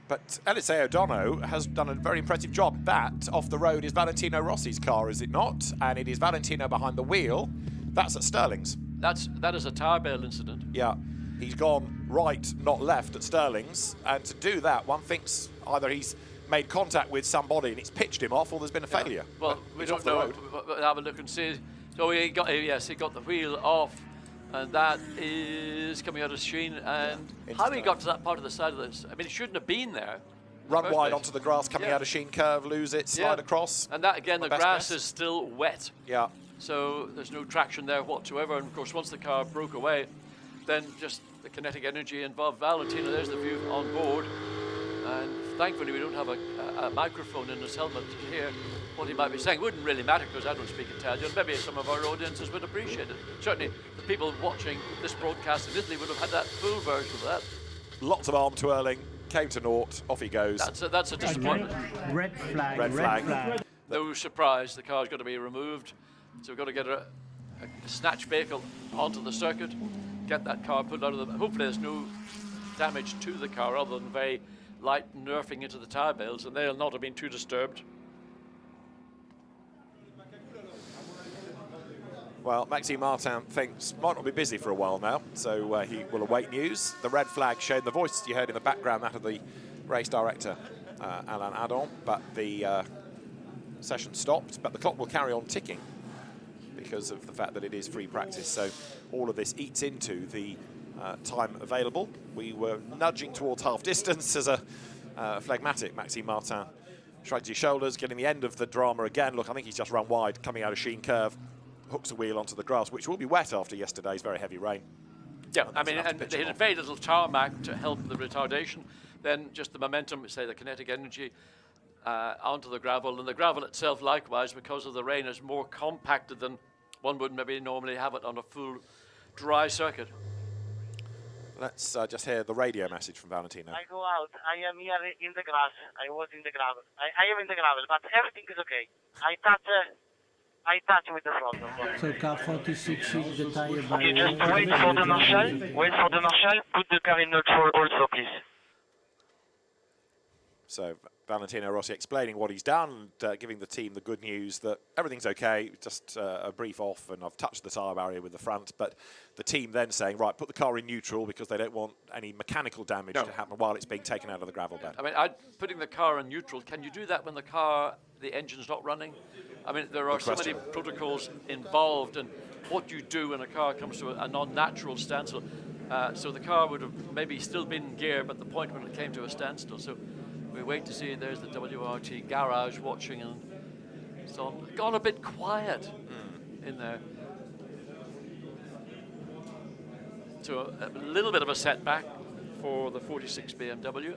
But Eliseo Dono has done a very impressive job. That, off the road, is Valentino Rossi's car, is it not? And it is Valentino behind the wheel. That's at Sterling's. That is a tyre bale incident. Yeah, he's gone right, not left at Sterling's. And to do that, one thinks either he's made contact with somebody and it's pitched him off, or there's been a failure. Well, we don't know. We'll have a look and see. So he got the wheel off. And that is coming out of Sheen. And how he got to that part of the side of this, I mean, he shouldn't have been there. Run wide onto the grass, coming out of Sheen curve, lose it, slide across. And that, again, the grass is still wet. Yeah. So there's no traction there whatsoever. And, of course, once the car broke away, then just the kinetic energy involved. Valentino, there's the view on board. And thankfully, we don't have a microphone in his helmet to hear what he might be saying. It wouldn't really matter because I don't speak Italian. Maybe some of our audiences would appreciate it. Certainly, the people watching this broadcast in Italy would have had that full version of that. Lots of arm twirling, came to naught, off he goes. That's a disappointment. Red flag. Red flag. No surprise, the car's got to be removed. So we've got to get a snatch vehicle onto the circuit, get that car put out of the... Hopefully there's no damage to the car other than very light nerfing into the tyre bales, and they'll not have been too disturbed. Well, Maxime Martin thinks might not be busy for a while now, so he will await news. The red flag showed the voice you heard in the background, that of the race director, Alain Adon, but the session stopped, but the clock will carry on ticking because of the fact that it is free practice. So all of this eats into the time available. We were nudging towards half distance as a phlegmatic Maxime Martin shrugs his shoulders, getting the end of the drama again. Look, I think he's just run wide, coming out of Sheen curve, hooks a wheel onto the grass, which will be wet after yesterday's very heavy rain. Yeah, I mean, and they had very little tarmac to help the retardation. Then just the momentum, say the kinetic energy, onto the gravel. And the gravel itself, likewise, because of the rain, is more compacted than one would maybe normally have it on a full dry circuit. Let's just hear the radio message from Valentino. I go out. I am here in the grass. I was in the gravel. I am in the gravel, but everything is okay. I touch with the throttle. So car 46 is the tire by... Okay, just wait for the marshal. Wait for the marshal. Put the car in neutral also, please. So Valentino Rossi explaining what he's done, and giving the team the good news that everything's okay, just a brief off, and I've touched the tyre barrier with the front. But the team then saying, right, put the car in neutral because they don't want any mechanical damage to happen while it's being taken out of the gravel bed. I mean, putting the car in neutral, can you do that when the engine's not running? I mean, there are so many protocols involved in what you do when a car comes to a non-natural standstill. So the car would have maybe still been in gear, but the point when it came to a standstill. So we wait to see. There's the WRT garage watching, and it's gone a bit quiet in there. So a little bit of a setback for the 46 BMW.